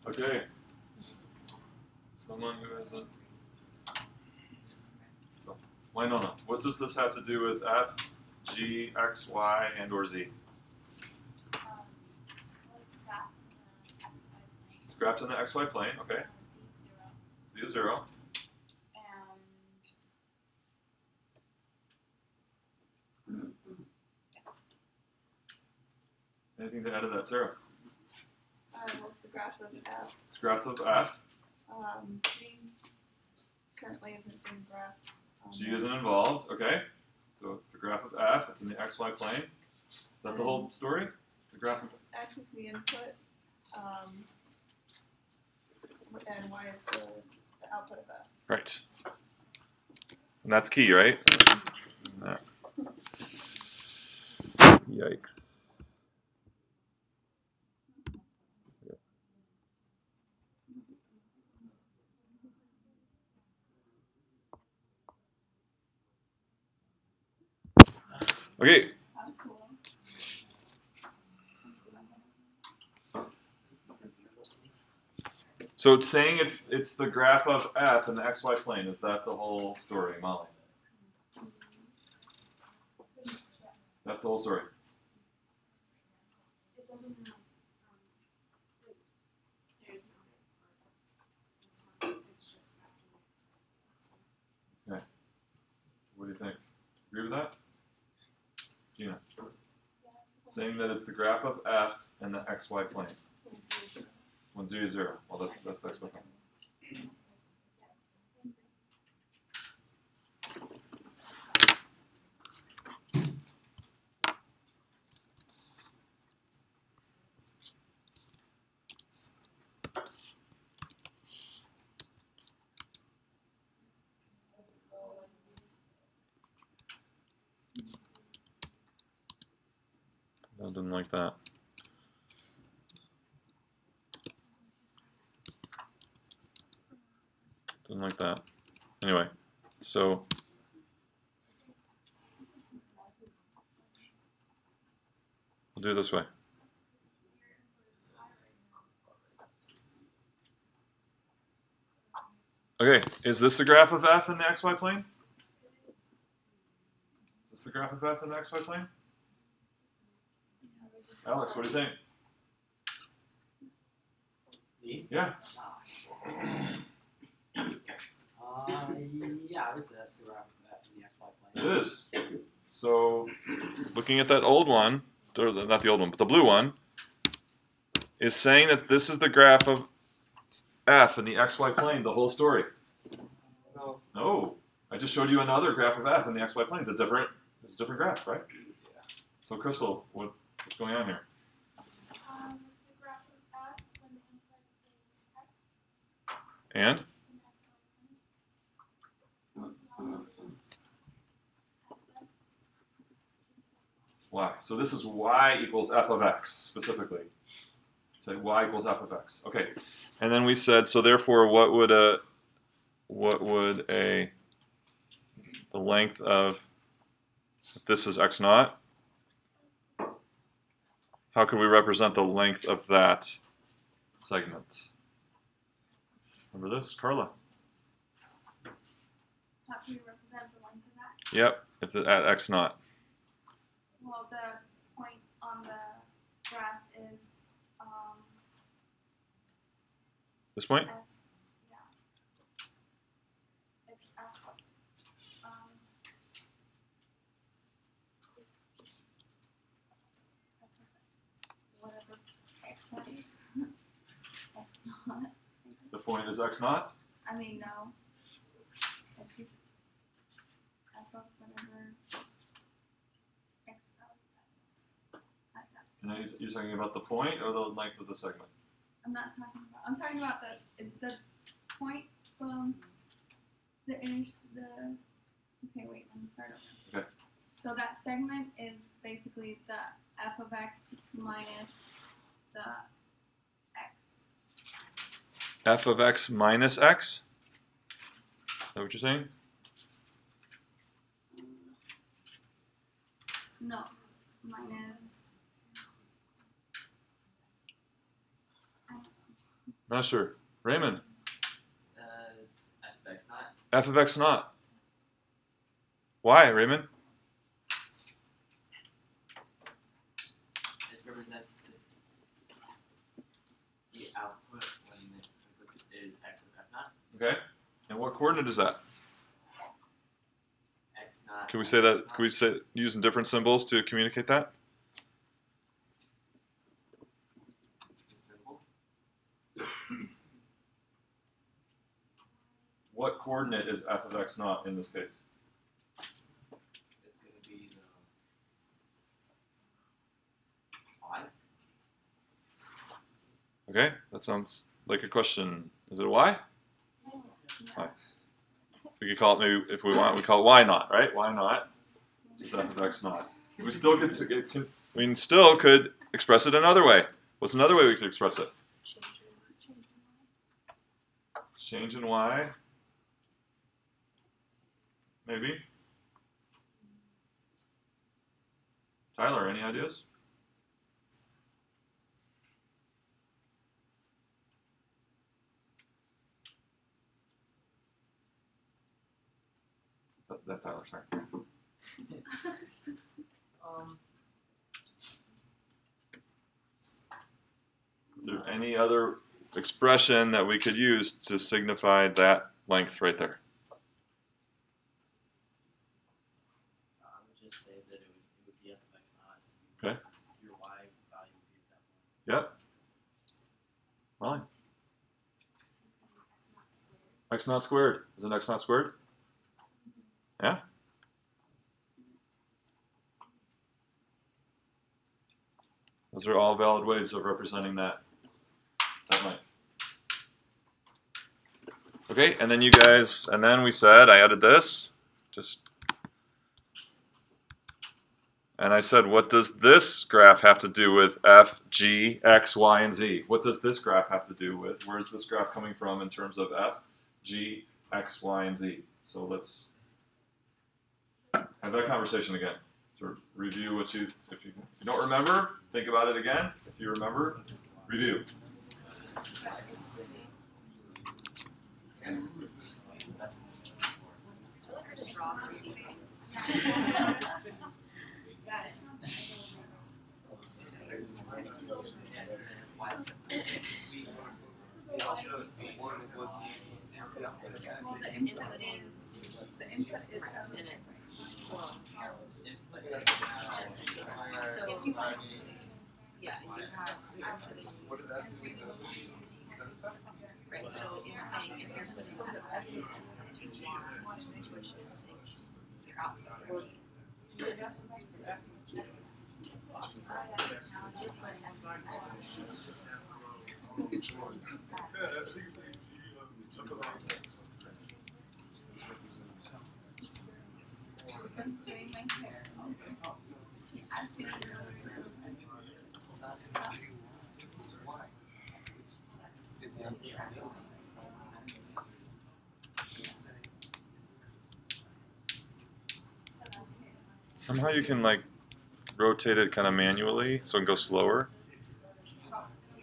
Okay. Someone who hasn't. So, Winona, what does this have to do with f, g, x, y, and or z? Well, it's graphed on the xy plane. It's graphed on the xy plane, okay. Z0. Z is 0. And Anything to add to that, Sarah? What's the graph of f? It's graph of f. G currently isn't being graphed. G isn't involved, okay. So it's the graph of f. It's in the xy plane. Is that the whole story? The graph of X is the input, and Y is the output of f. right. And that's key, right? Yikes. Okay. So it's saying it's the graph of f in the xy plane. Is that the whole story, Molly? That's the whole story. it doesn't have, there's no this one, it's just graphed on the Okay. What do you think? Agree with that? Gina? Saying that it's the graph of f in the xy plane. When z is 0. Well, that's the xy plane. I didn't like that. Didn't like that. Anyway, so we'll do it this way. Okay, is this the graph of f in the xy plane? Is this the graph of f in the xy plane? Alex, what do you think? Me? Yeah. Yeah, I would say that's the graph of that in the XY plane. It is. So, looking at that old one, or not the old one, but the blue one, is saying that this is the graph of f in the xy plane, the whole story. No. No. I just showed you another graph of f in the xy plane. It's a different graph, right? Yeah. So, Crystal, what's going on here? It's a graph of f when the input is x. And? Y. So this is y equals f of x, specifically. Say y equals f of x. Okay. And then we said, so therefore, what would the length of, if this is x naught, how could we represent the length of that segment? Remember this, Carla? How can we represent the length of that? Yep, it's at x naught. Well, the point on the graph is This point? f, yeah. It's f, whatever x that is. It's x naught. The point is x naught? I mean, no. It's just f of whatever x value that is. And you're talking about the point or the length of the segment? I'm not talking about. I'm talking about it's the point from the Okay, wait. Let me start over. Okay. So that segment is basically the f of x minus the x. F of x minus x? Is that what you're saying? No, minus Not sure. Raymond. F of x naught. F of x naught. Why, Raymond? It represents the output when the input is x of f naught. Okay. And what coordinate is that? X naught. Can we say that? Can we say using different symbols to communicate that? Symbol. What coordinate is f of x naught in this case? It's going to be the y. Okay, that sounds like a question. Is it a y? Y. We could call it maybe if we want. We call it y naught, right? Y naught is f of x naught. We still could express it another way. What's another way we could express it? Change in y. Maybe. Tyler, any ideas? That's Tyler, sorry. Is there any other expression that we could use to signify that length right there? I would just say that it would be f of x naught. Okay. Your y value would be that one. Yep. Fine. X naught squared. Is it x naught squared? Yeah? Those are all valid ways of representing that length. Okay, and then you guys, and then we said, I added this, and I said, what does this graph have to do with f, g, x, y, and z? What does this graph have to do with? Where is this graph coming from in terms of f, g, x, y, and z? So let's have that conversation again. So review what if you don't remember, think about it again. If you remember, review. The input is minutes. So yeah, you have What does that do with the right. So it's saying if you're putting the X in, that's your Y, which is your output is I'm doing my hair. He asked me to do this. Somehow you can like rotate it kind of manually so it can go slower.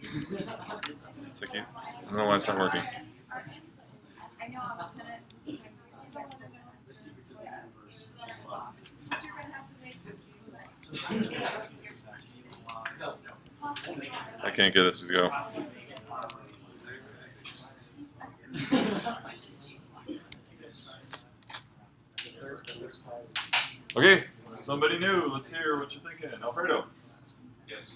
It's like I don't know why it's not working. I know I was gonna. I can't get it to go. Okay, somebody new. Let's hear what you're thinking. Alfredo. Yes.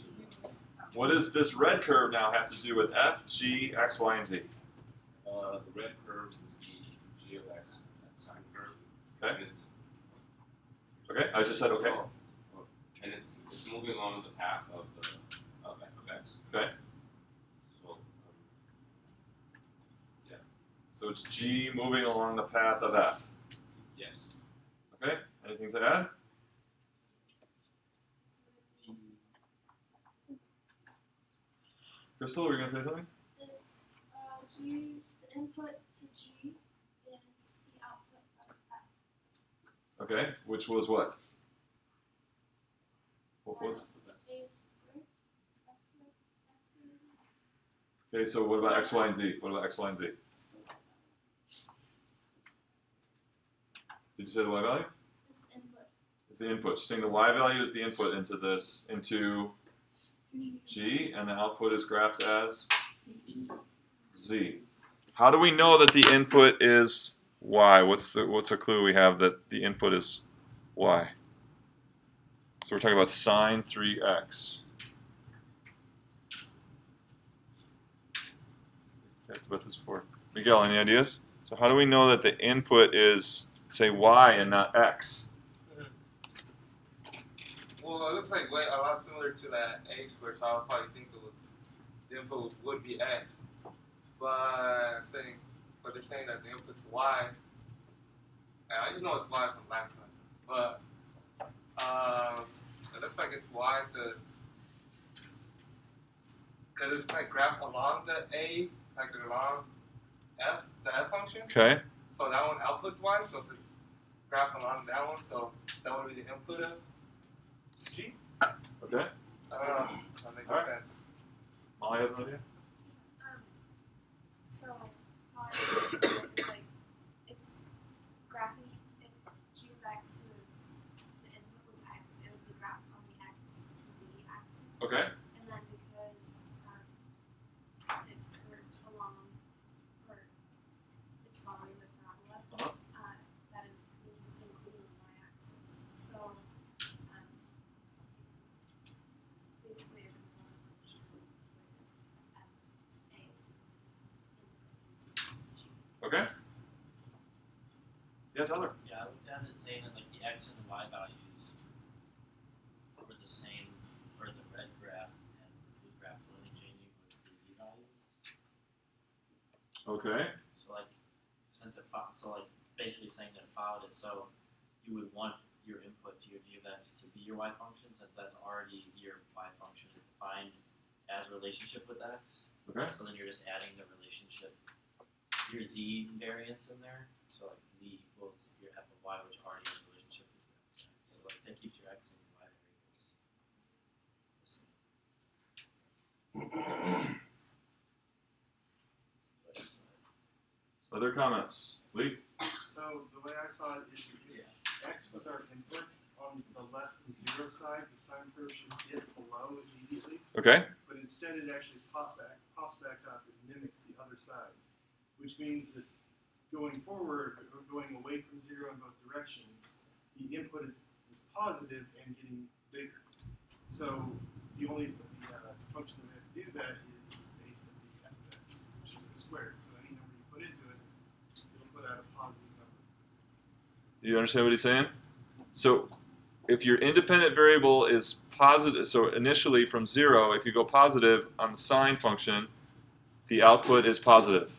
What does this red curve now have to do with f, g, x, y, and z? The red curve would be g of x, that sine curve. Okay. And it's, Okay, I just said okay. and it's moving along the path of f of x. Okay. So yeah. So it's g moving along the path of f. Yes. Okay. Anything to add? Crystal, were you going to say something? It's G, the input to G is the output of F. Okay, which was what? What was? A squared, S squared, S squared. Okay, so what about x, y, and z? What about x, y, and z? Did you say the y value? It's the input. It's the input. She's saying the y value is the input into this, into G, and the output is graphed as Z. How do we know that the input is Y? What's a clue we have that the input is Y? So we're talking about sine 3x. Talked about this before. Miguel, any ideas? So how do we know that the input is, say, Y and not X? Well, it looks like a lot similar to that A squared, so I would probably think the input would be X. But they're saying that the input's Y. And I just know it's Y from last lesson. But it looks like it's Y because it's like graphed along the A, like along F, the F function. Okay. So that one outputs Y. So if it's graphed along that one, so that would be the input of G. Okay. I don't know. That makes Alright. sense. Molly has an idea? So how I understand it is like it's graphing if g of x was the input was x, it would be graphed on the x z axis. Okay. And then because it's curved along or it's following the parabola, that means it's including the y axis. So it's basically a component function with f a. Okay. Yeah, Tyler. Yeah, I looked at it saying that like the x and the y values were the same for the red graph and the blue graph. The only changing was the z values. Okay. So like, since it so like basically saying that it followed it, so you would want your input to your g of x to be your y function, since that's already your y function is defined as a relationship with x. Okay. So then you're just adding the relationship, your z variance in there. So like z equals your f of y, which already has a relationship with your f of x. So like that keeps your x and your y variables the same. Other comments? Lee? So the way I saw it is if x was our input on the less than 0 side, the sine curve should dip below immediately. Okay. But instead it actually pops back up and mimics the other side. Which means that going forward, or going away from 0 in both directions, the input is positive and getting bigger. So the only function that we have to do that is basically f of x, which is a square. So any number you put into it, it'll put out a positive number. You understand what he's saying? So if your independent variable is positive, so initially from 0, if you go positive on the sine function, the output is positive.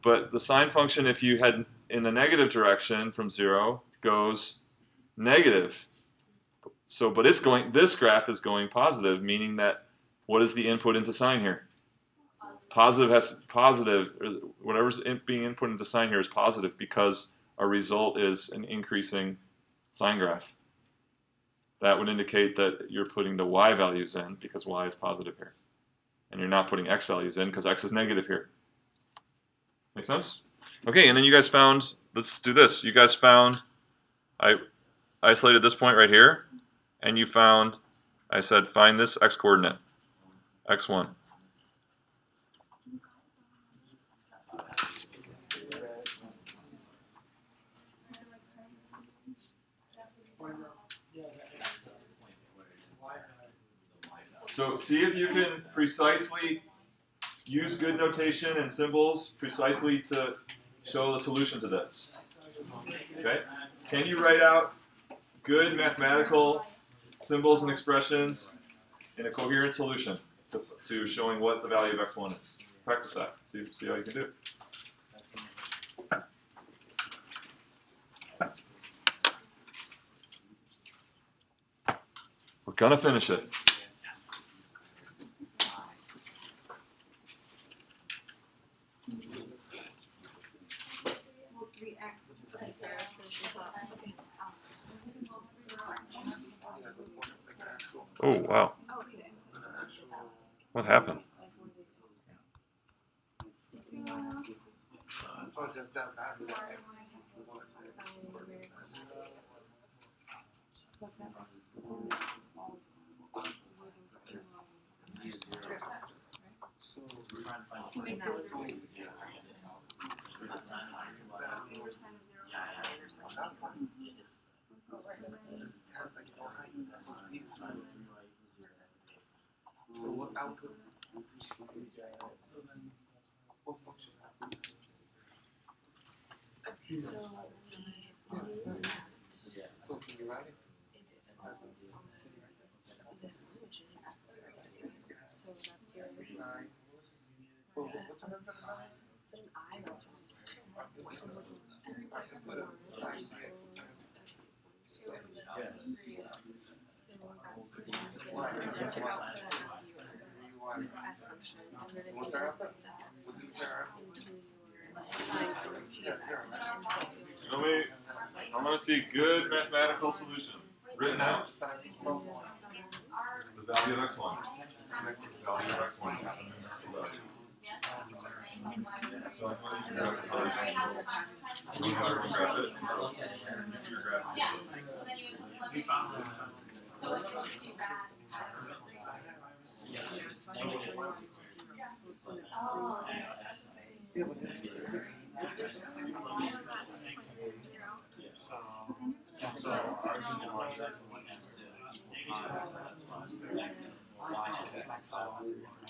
But the sine function, if you head in the negative direction from 0, goes negative. So, but it's going. This graph is going positive, meaning that what is the input into sine here? Positive has positive, or whatever's being input into sine here is positive because our result is an increasing sine graph. That would indicate that you're putting the y values in because y is positive here, and you're not putting x values in because x is negative here. Make sense? Okay, and then you guys found, let's do this. You guys found, I isolated this point right here, and you found, I said, find this x coordinate, x1. So see if you can precisely use good notation and symbols precisely to show the solution to this. Okay? Can you write out good mathematical symbols and expressions in a coherent solution to showing what the value of x1 is? Practice that. See how you can do it. We're gonna finish it. Oh, wow. What happened? Oh, just that value that X. So We're trying to find To make that the was point. just we're not signing on to what- intersection of zero Yeah, yeah. intersection. It is. so what output? What function happens? Okay, so So can you write it? if it falls on this one, which is so that's your Sine. So what's another line? is it an I or I can put a sine X. so that's your output of your f function, and then if you What's our output? put that What do you say? into your sine of g of x, Let me, I want to see good mathematical solution written out. Sine. The value of x1. The value of x1. So I'm going to graph it. You know how to graph it. So your graph. Yeah, so then you would plug it. So it would be bad. Yeah, but this is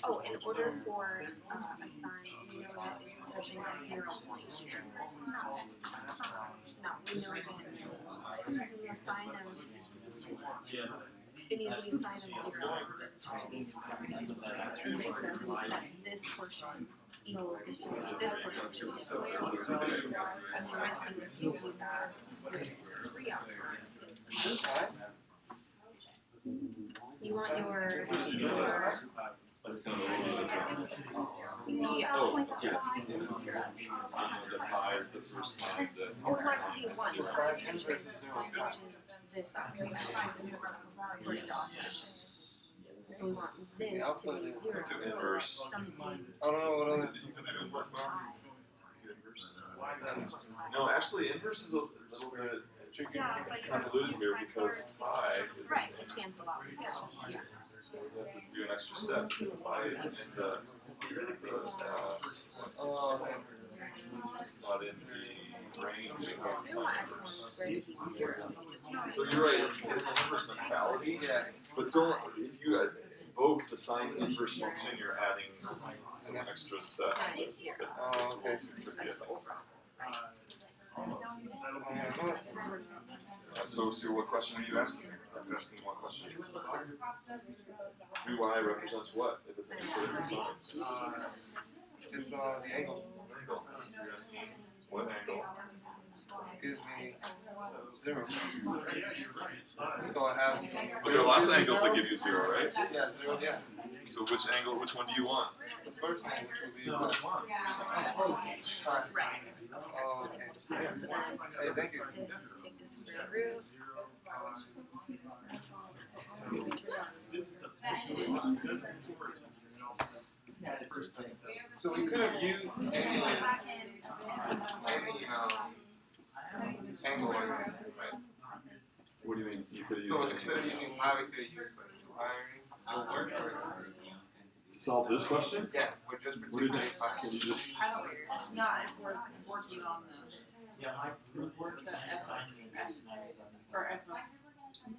oh, in order for a sign, you know that it's touching a 0 point here. No, we know that a sign of it needs to be sign of 0 to be makes sense. And we set this portion equal to this portion to be square. And the right thing that gives you that 3 outside is you want your That's kind of a little bit different. yeah. Oh, yeah. The pi is the first time that. Oh, we want it to be 1, so sign touches this up here. For it to offset. So we want this to be 0. So Inverse. something I don't know what other. No, actually, inverse is a little bit Yeah, but convoluted here because pi is. right to cancel out. Yeah. So let's do an extra step because pi is in the Oh, not in the range. We want x1 squared to be 0. So you're right, it's an inverse mentality. yeah. But don't, if you invoke the sine inverse function, you're adding some extra step. Sign is 0. Oh, okay. That's the overall. So what question are you asking? I'm asking one question. 3y represents what if it's an input in the sign? It's the angle. Angle. You're asking what angle? Gives me 0. So I have. But there are lots of angles that give you 0, right? Yeah, 0, yeah. So which angle, which one do you want? The first one, which will be what? Right. Oh, okay. So then Hey, thank you. this, take the square root. So we could have used any angle, right? What do you mean? You could have So used instead of using pi, we could have used like 2 iron. Will work, or to solve this question? yeah, we're just What do you particularly think? pi. Can you just Not if we're working on the, Yeah, my work the F, or F of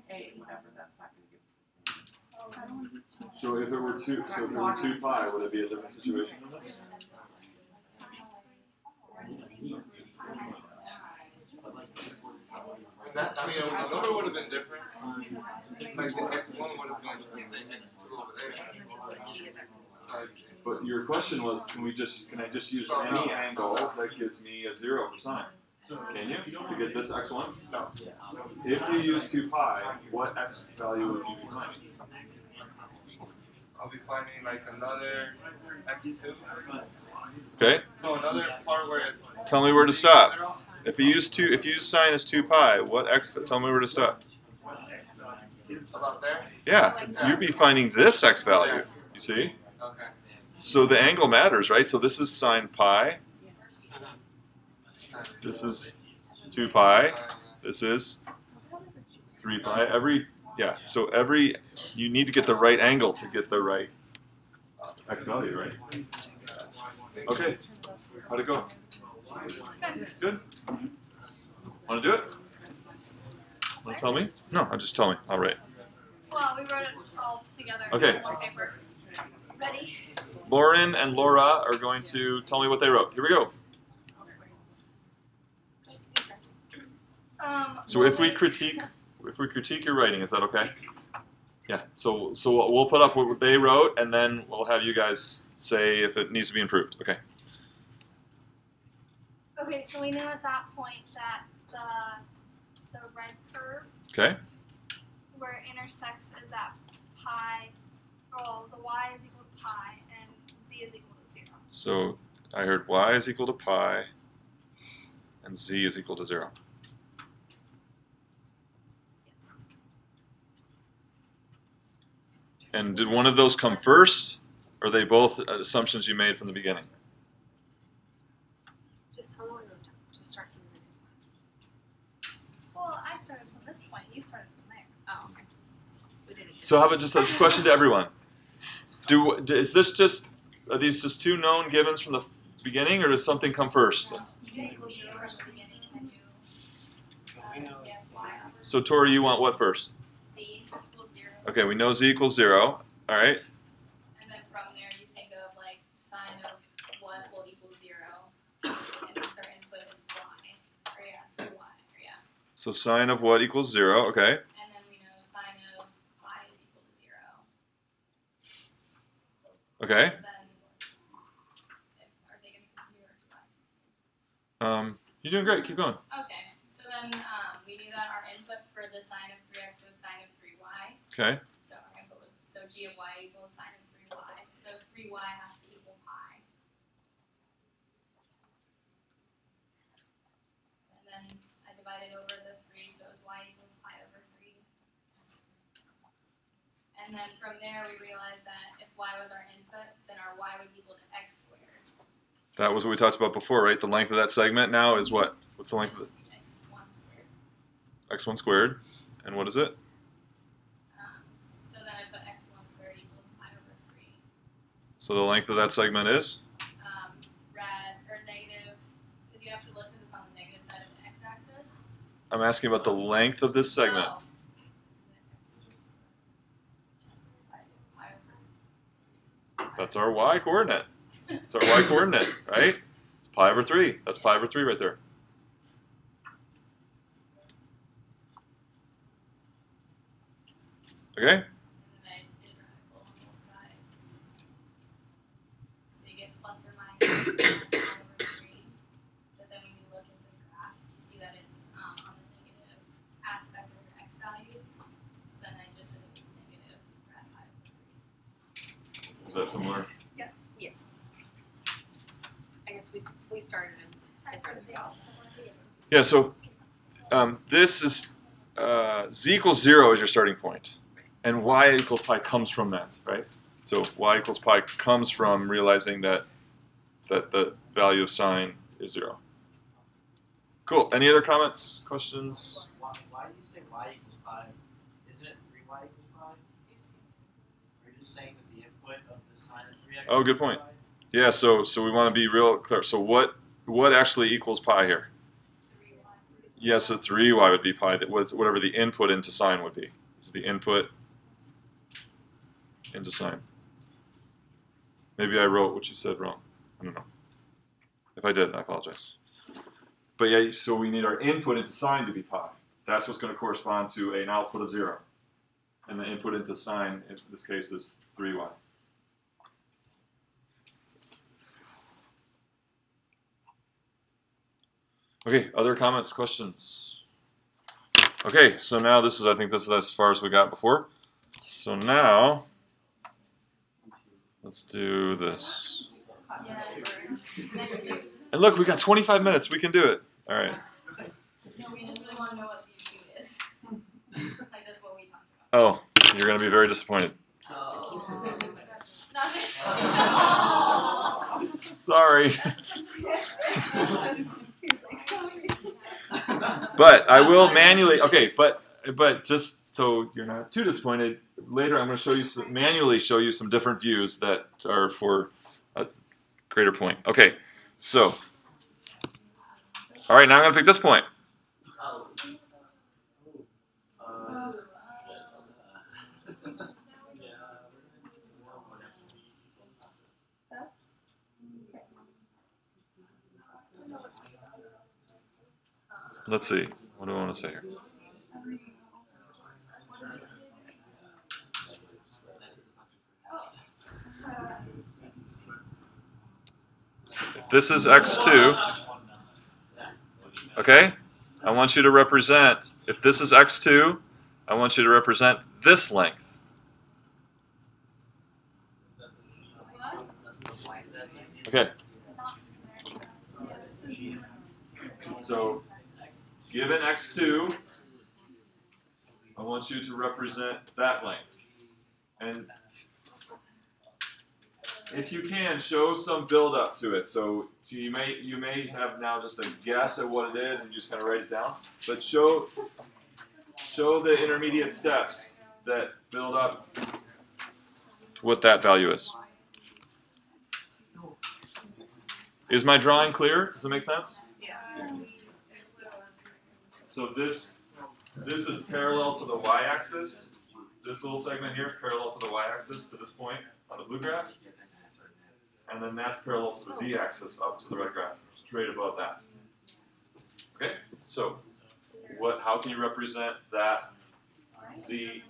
A, whatever, that's not gonna give us the same. so if it were 2 pi, would it be a different situation? And that, I mean, a number would have been different. Like this x1 would have been the same x2 over there. This is what g of x is. So But your question was, can I just use any angle that gives me a 0 for sine? Can you? To get this x1? no. If you use 2 pi, what x value would you be finding? I'll be finding like another x2. Okay. So another part where it's Tell me where to stop. If you use sine as 2 pi, what x? Tell me where to stop. about there. Yeah, you'd be finding this x value. You see? Okay. So the angle matters, right? So this is sine pi. This is 2 pi. This is 3 pi. So you need to get the right angle to get the right x value, right? Okay, how'd it go? Good? Want to do it? Want to tell me? No, just tell me. All right. Well, we wrote it all together Okay. on one paper. Ready? Lauren and Laura are going to tell me what they wrote. Here we go. So if we critique your writing, is that okay? Yeah. So we'll put up what they wrote, and then we'll have you guys say if it needs to be improved. Okay. Okay, so we knew at that point that the red curve Okay. where it intersects is at pi. Well, the y is equal to pi and z is equal to 0. So I heard y is equal to pi, and z is equal to 0. Yes. And did one of those come first, or are they both assumptions you made from the beginning? Just how long ago? Just start from the Well, I started from this point. You started from there. Oh, okay. We did it. So how about just a question to everyone? Are these just two known givens from the beginning, or does something come first? So Tori, you want what first? Z equals 0. Okay, we know z equals 0. All right. And then from there you think of like sine of what will equal 0. And since our input is y. Or yeah, 3y. Or yeah. So sine of what equals 0. Okay. And then we know sine of y is equal to 0. Okay. So then are they going to continue or do I? You're doing great. Keep going. Okay. So then we knew that our input for the sine of 3x was sine of 3y. Okay. So our input was g of y equals sine of 3y. So 3y has to equal pi. And then I divided over the 3, so it was y equals pi over 3. And then from there we realized that if y was our input, then our y was equal to x squared. That was what we talked about before, right? The length of that segment now is what? What's the length of it? x1 squared. X1 squared. And what is it? So then I put x1 squared equals pi over 3. So the length of that segment is? Rad, or negative, because you have to look because it's on the negative side of the x-axis. I'm asking about the length of this segment. Oh. That's our y coordinate. It's our y coordinate, right? It's pi over 3. That's pi over 3 right there. Okay? And then I did radicals both sides. So you get plus or minus pi over 3. But then when you look at the graph, you see that it's on the negative aspect of your x values. So then I just said it was negative rad pi over 3. Is that similar? Yes. Yes. I guess we started in different spots. Yeah, so this is z equals 0 is your starting point. And y equals pi comes from that, right? So y equals pi comes from realizing that the value of sine is 0. Cool. Any other comments, questions? Why do you say y equals pi? Isn't it 3y equals pi? Are you just saying that the input of the sine of 3x? Oh, good point. Yeah, so we want to be real clear. So what actually equals pi here? 3y. Yes, so 3y would be pi. That was whatever the input into sine would be. This is the input into sine. Maybe I wrote what you said wrong. I don't know. If I did, I apologize. But yeah, so we need our input into sine to be pi. That's what's going to correspond to an output of 0. And the input into sine, in this case, is 3y. Okay, other comments, questions? Okay, so now I think this is as far as we got before. So now, let's do this. And look, we got 25 minutes. We can do it. All right. No, we just really want to know what view 2 is. Like that's what we talked about. Oh, you're going to be very disappointed. Nothing. Sorry. But I will manually. Okay, but just so you're not too disappointed, later I'm going to show you manually show you some different views that are for a greater point. Okay, so all right, now I'm going to pick this point. Let's see. What do I want to say here? If this is x2, okay, I want you to represent, if this is x2, I want you to represent this length. Okay. So, given x2, I want you to represent that length. And if you can, show some build up to it. So you may have now just a guess at what it is and just kind of write it down. But show the intermediate steps that build up to what that value is. Is my drawing clear? Does it make sense? Yeah. So this is parallel to the y-axis. This little segment here is parallel to the y-axis to this point on the blue graph. And then that's parallel to the z-axis up to the red graph, straight above that. Okay, so how can you represent that z,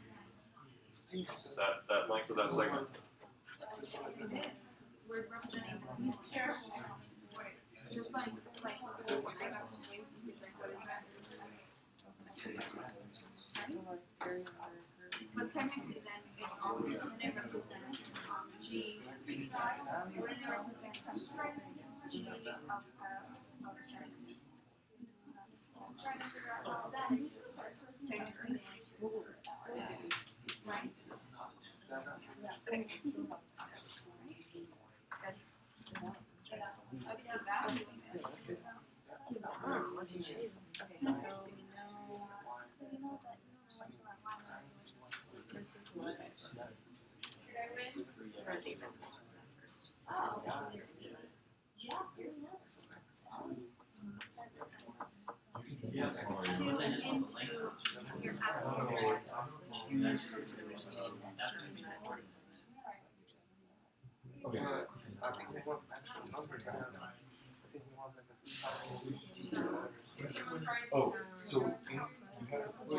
that length of that segment? We're representing z. Just like when I got to Jason, he's like, what is that? But technically then it's also when it represents G. When it represents G of I'm trying to figure out how that is. Technically. Right? Okay. Let's do that. This is what Oh, this is your yeah. Yeah. Into your application. Okay. I think it was actual numbers. I think it was like a Oh, so you have to put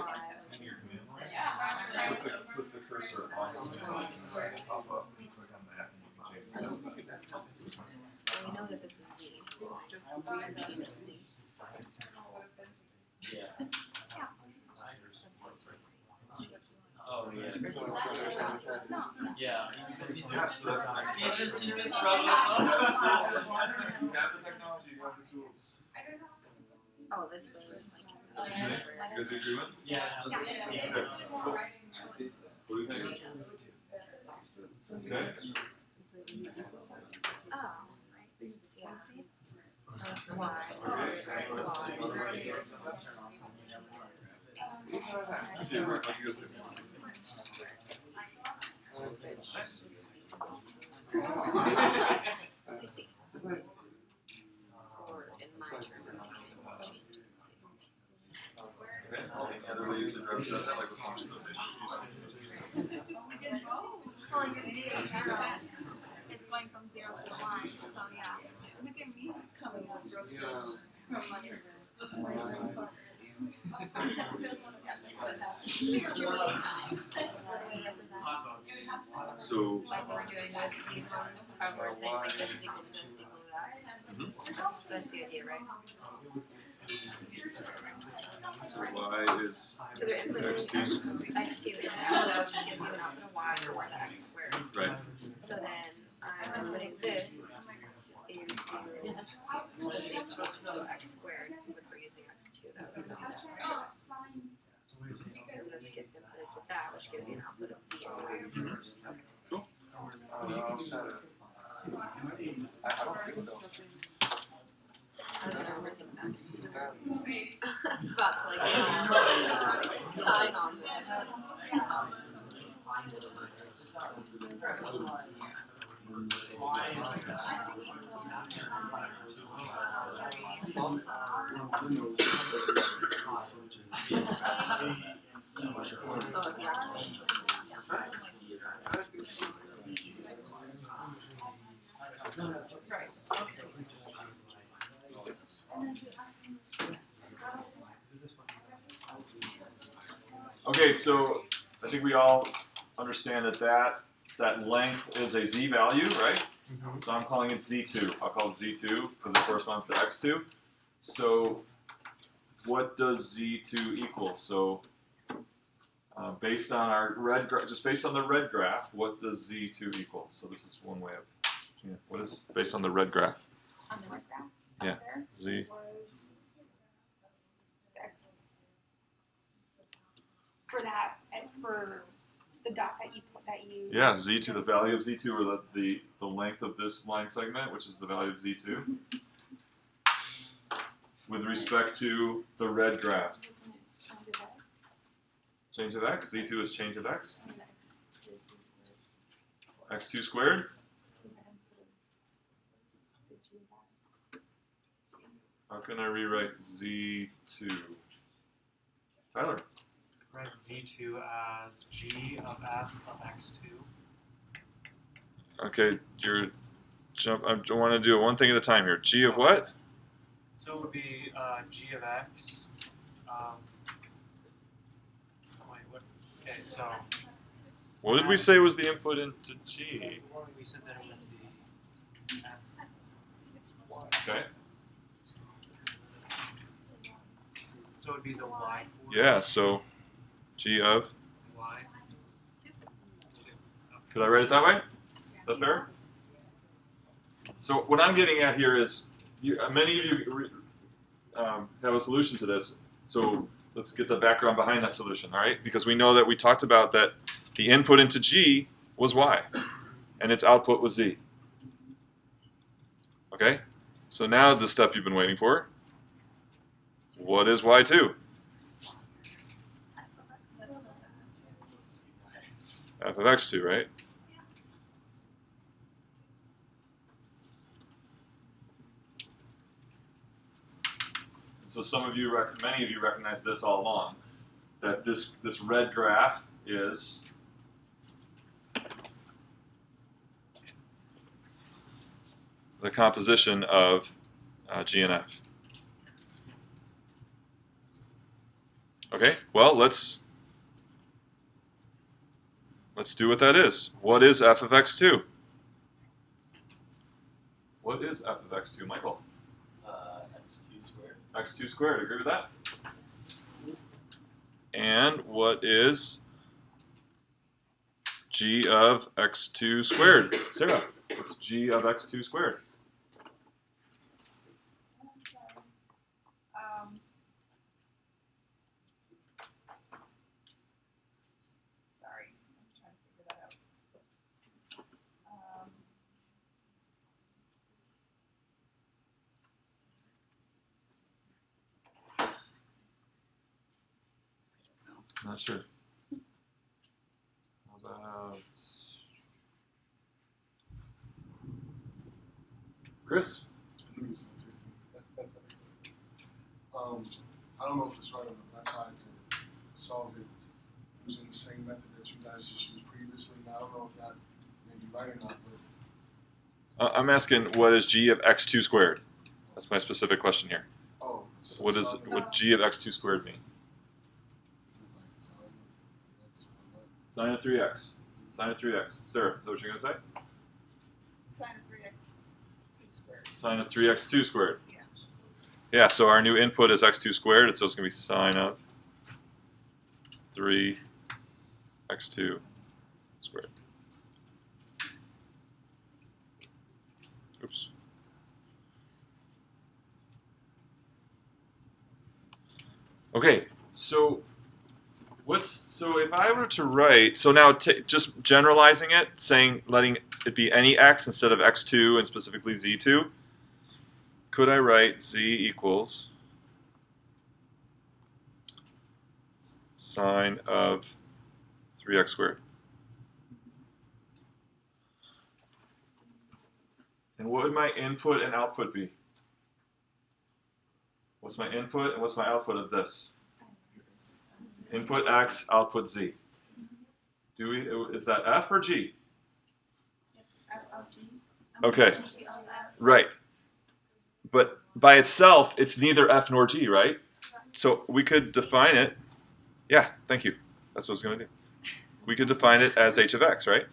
in your command line, put the cursor on the command line and pop up and click on that and you can change the system. we know that this is Z. Z. Yeah. Oh, yeah. Yeah. Yes, that's nice. He's been You struggling. have the technology, you have the tools. Oh, this was like. You guys agree with? Yeah. What do you think? Okay. Oh. Yeah. Why? See, what you guys do? Or in my terminology. Okay. Any other way you can represent that, like with functions of notation? We did both. It's going from 0 to 1, so yeah. Look at me coming up from So, Like what we're doing with these ones, how we're saying like this is equal to this, equal to that. That's the idea, right? so y is Because our input is x2 is output, which gives you an output of y or the x squared. right. So then I'm putting this into the same form, so x squared, but we're using x2 though, so and this gets inputted with that, which gives you an output of z and y. Cool. I don't think so. How does the number think that? was about to sign on this. Okay, so I think we all understand that length is a z value, right? So I'm calling it z2. I'll call it z2 because it corresponds to x2. So what does z2 equal? So based on our just based on the red graph, what does z2 equal? So this is one way of, what is based on the red graph? On the red graph? Yeah, There z. for that, for the dot that you. Yeah, z2, the value of z2, or the length of this line segment, which is the value of z2, with respect to the red graph. Change of x, z2 is change of x. x2 squared. How can I rewrite z2? Tyler. Write z2 as g of f of x2. Okay, I want to do it one thing at a time here. G of what? So it would be g of x. Wait, what? Okay, so. What did we say was the input into G? We said that it was the f. Okay. So it would be the y. Yeah, so G of. Y. Could I write it that way? Is that fair? So what I'm getting at here is, many of you have a solution to this. So let's get the background behind that solution, all right? Because we know that we talked about that the input into G was Y, and its output was Z. Okay? So now the step you've been waiting for. What is Y2? F of x2, right? So some of you, many of you recognize this all along, that this red graph is the composition of G and F. Okay, well, let's do what that is. What is f of x2? What is f of x2, Michael? x2 squared. x2 squared, agree with that? And what is g of x2 squared? Sarah, what's g of x2 squared? Not sure. How about Chris? I don't know if it's right or not, but I tried to solve it using the same method that you guys just used previously. Now I don't know if that may be right or not, but I'm asking what is g of x2 squared? That's my specific question here. oh, so What g of x2 squared mean? Sine of 3x. Sine of 3x. Sarah, is that what you're going to say? Sine of 3x squared. Sine of 3x2 squared. Yeah. Yeah, so our new input is x2 squared, and so it's going to be sine of 3x2 squared. Oops. Okay, so if I were to write, so now just generalizing it, letting it be any x instead of x2 and specifically z2, could I write z equals sine of 3x squared. And what would my input and output be? What's my input and what's my output of this? Input x, output z. Is that f or g? It's F of G. Okay. G of F. Right. But by itself, it's neither f nor g, right? So we could define it. Yeah, thank you. That's what I was going to do. We could define it as h of x, right?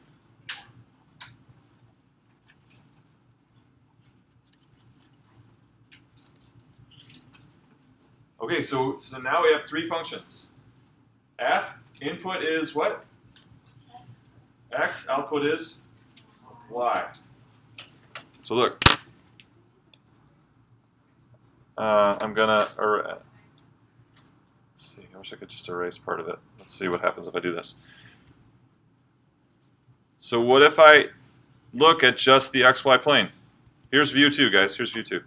Okay, so now we have three functions. F, input is what? X, output is y. So look, I'm gonna, let's see, I wish I could just erase part of it. Let's see what happens if I do this. So what if I look at just the xy plane? Here's view 2, guys, here's view 2.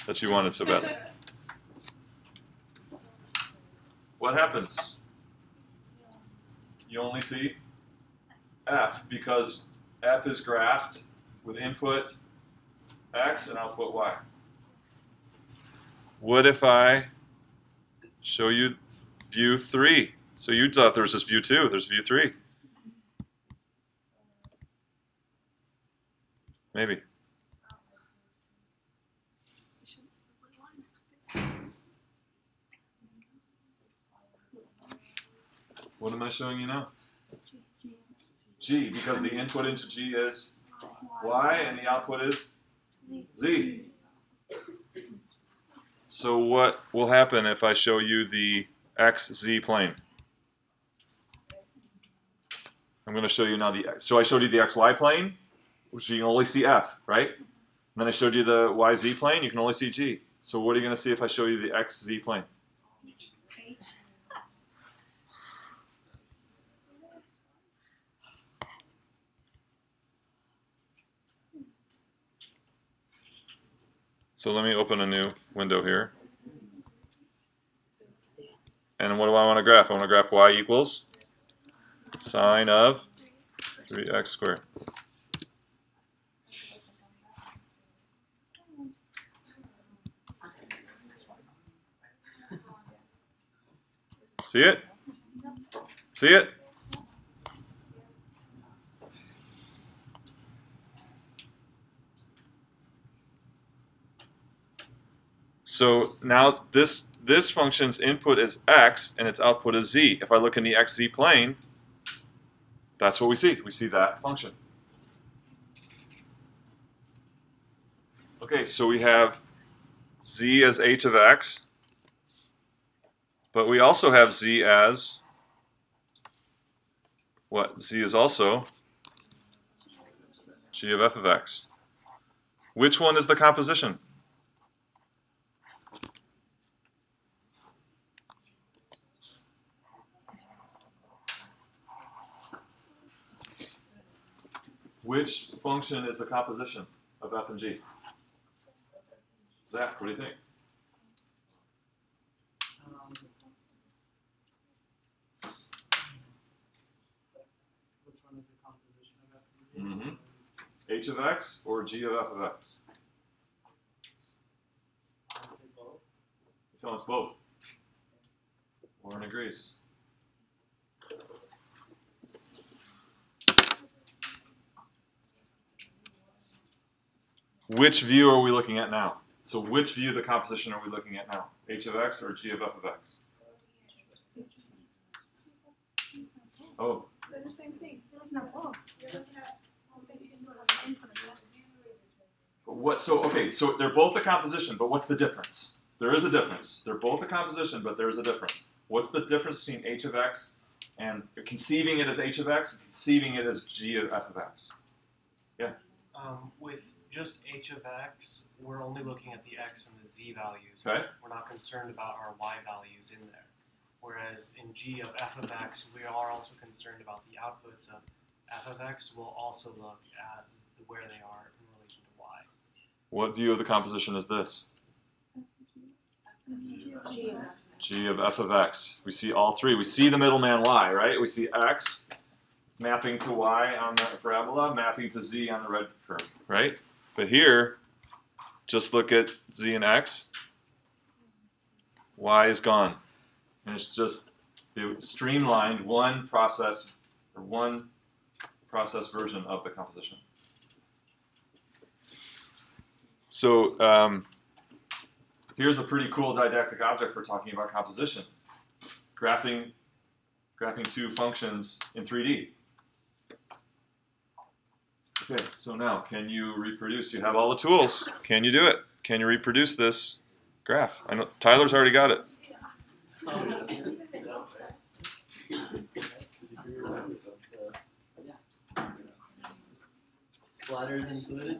That you wanted so badly. What happens? You only see f because f is graphed with input x and output y. What if I show you view 3? So you thought there was just view 2, there's view 3. Maybe. What am I showing you now? G, because the input into G is y and the output is Z. So what will happen if I show you the XZ plane? I'm going to show you now so I showed you the XY plane, which you can only see F, right? And then I showed you the YZ plane, you can only see G. So what are you going to see if I show you the XZ plane? So let me open a new window here. And what do I want to graph? I want to graph y equals sine of 3x squared. See it? See it? So now this function's input is x and its output is z. If I look in the xz plane, that's what we see. We see that function. Okay, so we have z as h of x, but we also have z as what? Z is also g of f of x. Which one is the composition? Which function is the composition of f and g? Zach, what do you think? Which one is the composition of f and g? Mm-hmm. H of x or g of f of x? It sounds both. Warren agrees. Which view are we looking at now? So which view of the composition are we looking at now? H of x or g of f of x? Oh. They're the same thing. No, both. You're looking at you still have the input of x. What? So okay. So they're both a composition, but what's the difference? There is a difference. They're both a composition, but there is a difference. What's the difference between h of x and conceiving it as h of x and conceiving it as g of f of x? Yeah. With just h of x, we're only looking at the x and the z values. Okay. We're not concerned about our y values in there. Whereas in g of f of x, we are also concerned about the outputs of f of x. We'll also look at where they are in relation to y. What view of the composition is this? G of f of x. We see all three. We see the middleman y, right? We see x mapping to y on the parabola, mapping to z on the red curve, right? But here, just look at z and x. Y is gone. And it's just streamlined one process version of the composition. So here's a pretty cool didactic object for talking about composition. Graphing two functions in 3D. Okay, so now can you reproduce? You have all the tools. Can you do it? Can you reproduce this graph? I know Tyler's already got it. Sliders included?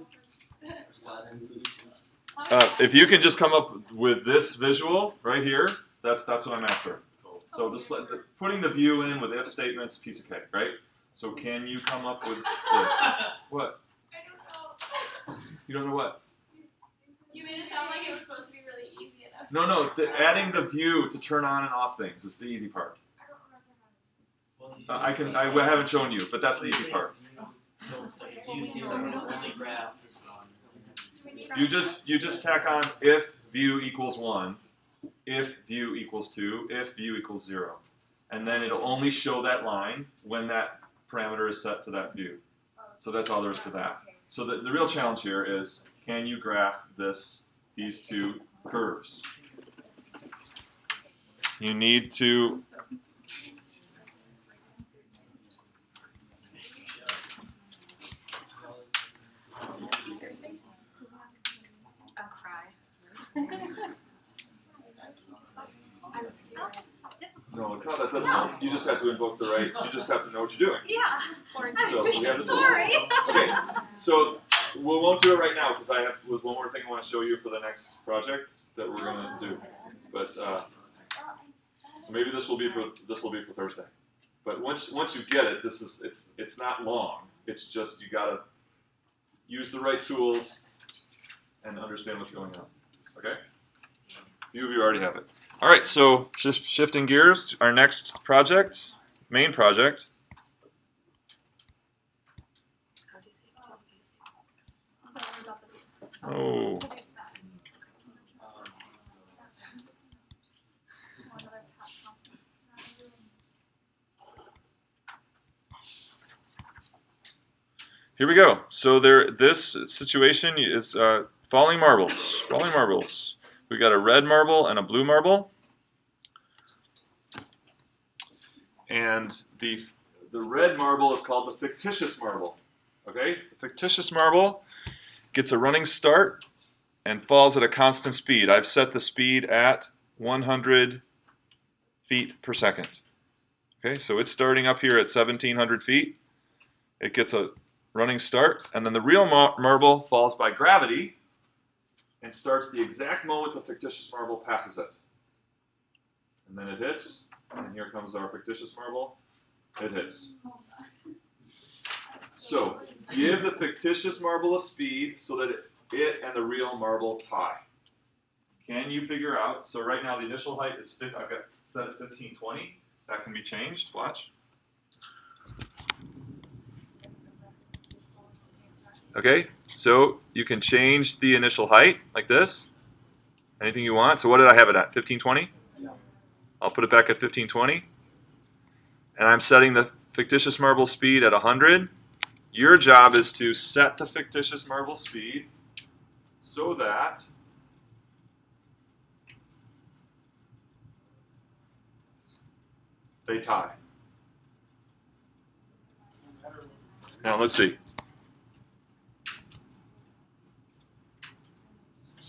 Slider included? If you can just come up with this visual right here, that's what I'm after. So putting the view in with if statements, piece of cake, right? So can you come up with this? What? I don't know. You don't know what? You made it sound like it was supposed to be really easy, and I was No. Adding the view to turn on and off things is the easy part. I haven't shown you, but that's the easy part. So if you only graph this one. You just tack on if view equals 1, if view equals 2, if view equals 0. And then it'll only show that line when that parameter is set to that view. So that's all there is to that. So the real challenge here is, can you graph these two curves? You need to I'll cry. I'm scared. No, it's not that difficult. You just have to invoke the right. You just have to know what you're doing. Yeah. So we have to Sorry. Okay, so we won't do it right now because there's one more thing I want to show you for the next project that we're going to do. But so maybe this will be for Thursday. But once you get it, it's not long. It's just you gotta use the right tools and understand what's going on. Okay? A few of you already have it. All right, so shifting gears to our next project, main project. Oh. Here we go. So this situation is falling marbles. Falling marbles. We got a red marble and a blue marble, and the red marble is called the fictitious marble. Okay, the fictitious marble gets a running start and falls at a constant speed. I've set the speed at 100 feet per second. Okay, so it's starting up here at 1,700 feet. It gets a running start, and then the real marble falls by gravity and starts the exact moment the fictitious marble passes it. And then it hits, and here comes our fictitious marble. It hits. So give the fictitious marble a speed so that it and the real marble tie. Can you figure out, so right now the initial height is, I've got set at 1520. That can be changed, watch. Okay, so you can change the initial height like this. Anything you want. So what did I have it at? 1520? I'll put it back at 1520. And I'm setting the fictitious marble speed at 100. Your job is to set the fictitious marble speed so that they tie. Now let's see.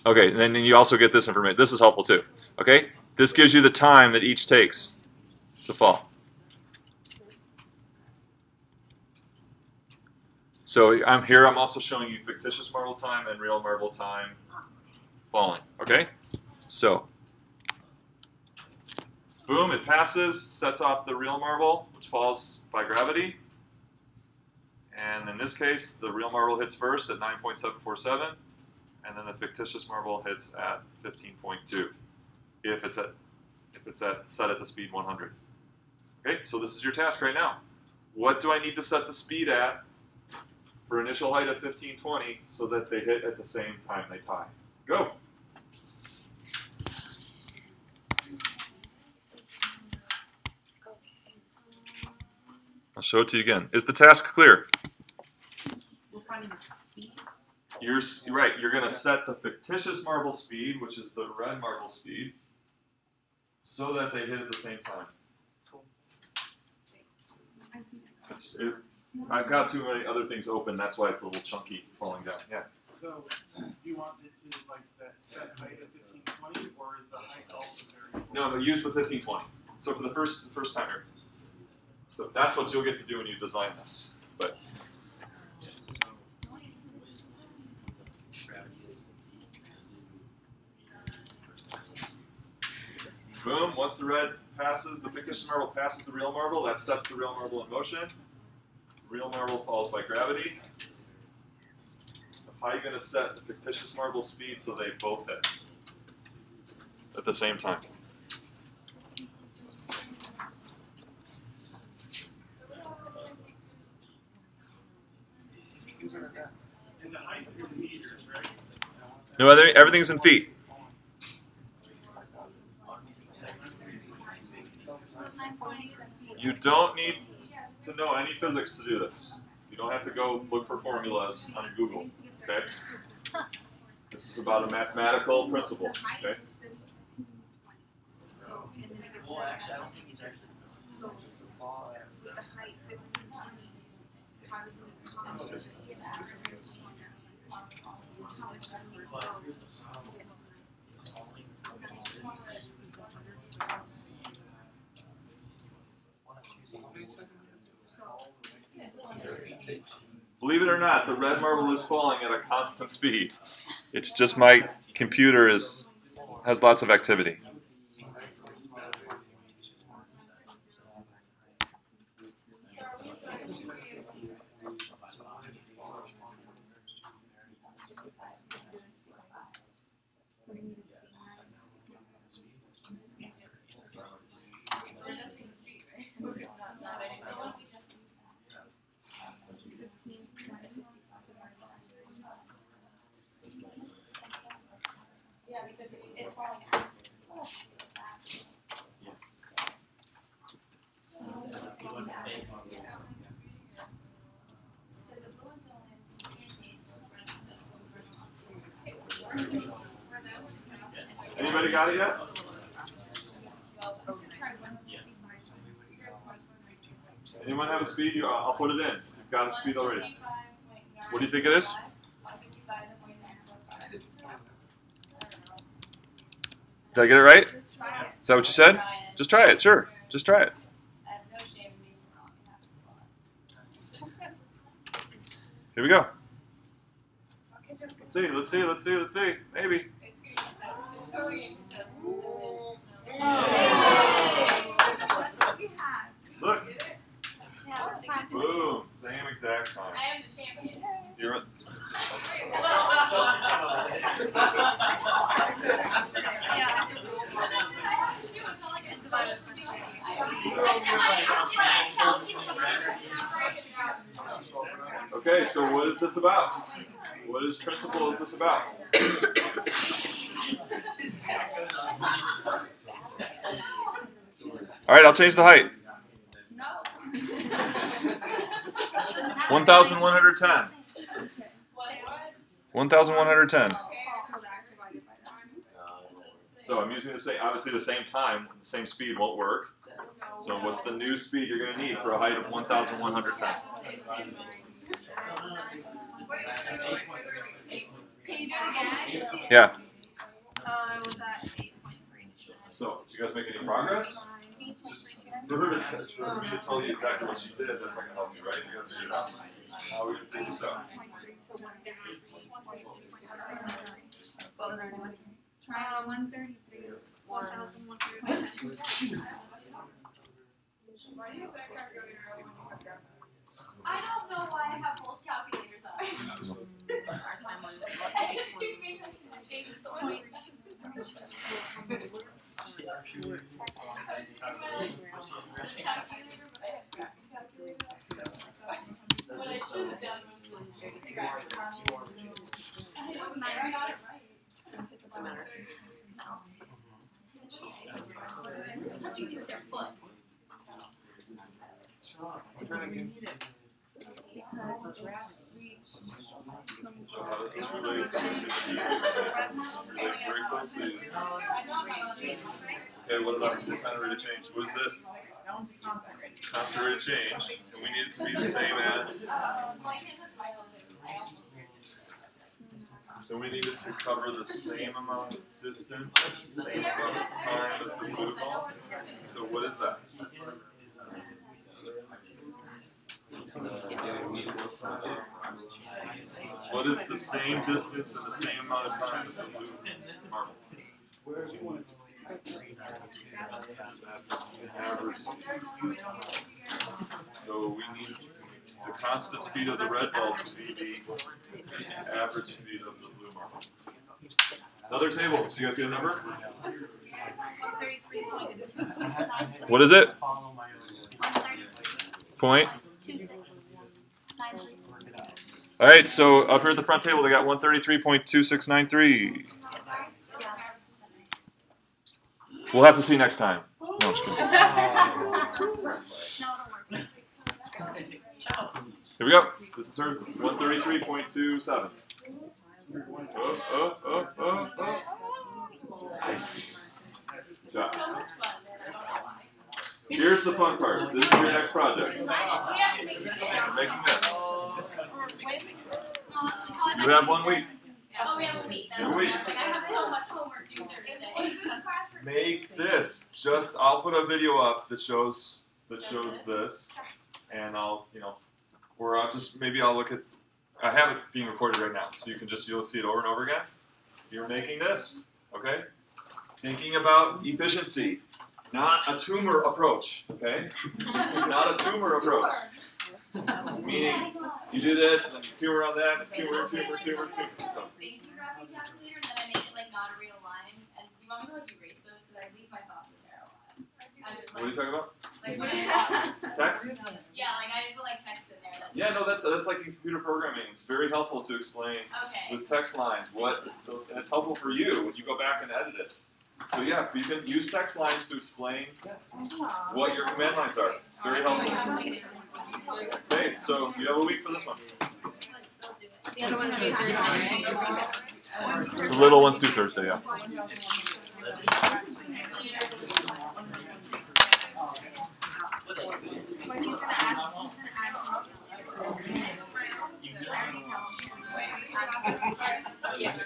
Okay, and then you also get this information. This is helpful too. Okay, this gives you the time that each takes to fall. So I'm also showing you fictitious marble time and real marble time falling. Okay, so boom, it passes, sets off the real marble, which falls by gravity. And in this case, the real marble hits first at 9.747. And then the fictitious marble hits at 15.2. if it's set at the speed 100. Okay, so this is your task right now. What do I need to set the speed at for initial height of 1520 so that they hit at the same time they tie? Go. I'll show it to you again. Is the task clear? We're finding the speed. You're right. You're going to set the fictitious marble speed, which is the red marble speed, so that they hit at the same time. I've got too many other things open. That's why it's a little chunky falling down. Yeah. So, do you want it to like that set height of 1520, or is the height also variable? No, use the 1520. So for the first timer. So that's what you'll get to do when you design this. But boom, once the red passes, the fictitious marble passes the real marble, that sets the real marble in motion. The real marble falls by gravity. So how are you going to set the fictitious marble speed so they both hit at the same time? And the height is in meters, right? No, everything's in feet. You don't need to know any physics to do this. You don't have to go look for formulas on Google. Okay? This is about a mathematical principle. Okay? Well, actually, I don't think he's actually. Believe it or not, the red marble is falling at a constant speed. It's just my computer has lots of activity. Yeah, because it's falling out. Anybody got it yet? Anyone have a speed? I'll put it in. You've got a speed already. What do you think it is? Did I get it right? Is that what you said? Just try it, sure. Just try it. Here we go. Let's see. Maybe. Look. Boom. Same exact time. I am the champion. You're Okay, so what is this about? What principle is this about? All right, I'll change the height. No. 1,110. 1,110. So I'm using obviously the same time, the same speed won't work. So what's the new speed you're going to need for a height of 1,110? Can you do it again? Yeah. I was at 8.3. So did you guys make any progress? Just for me to tell you exactly what she did, that's not going to help you, right? You got to figure it out. How are we going to figure this out? What was our number? Try 133. 1,132. I don't know why I have both calculators up. Our time was Doesn't matter. Touching you with your foot. So how does this relate to relates very closely. Okay, what about the kind of rate of change? What is this? That one's a constant rate. Constant rate of change, and we need it to be the same as. So we need it to cover the same amount of distance at the same amount of time as the blue ball. So what is that? What is the same distance and the same amount of time as the blue marble? That's average. So we need the constant speed of the red ball to be the average speed of the blue marble. Another table. Do you guys get a number? What is it? Point. 2693. All right, so up here at the front table, they got 133.2693. We'll have to see next time. No, I'm just kidding. Here we go. This is her 133.27. Nice. Good job. Here's the fun part. This is your next project. You're making this. You have 1 week. Oh, we have a week. You have a week. Like, I have so much homework due Thursday. Make this. I'll put a video up that shows this, and I'll or I'll look at. I have it being recorded right now, so you'll see it over and over again. You're making this, okay? Thinking about efficiency, not a tumor approach, okay? Not a tumor approach. Meaning, you do this, and then you tumor on that, and tumor. So. Calculator, and then I make it like not a real line. And do you want me to like erase those? Because I leave my thoughts in there a lot. What are you talking about? Like what are Text? Yeah, like I put like text in there. That's like in computer programming. It's very helpful to explain with text lines and it's helpful for you when you go back and edit it. So yeah, you can use text lines to explain what your command lines are. It's very helpful. Okay, so you have a week for this one. The other one's due Thursday, right? The little one's due Thursday, yeah. Like he's gonna ask Yeah.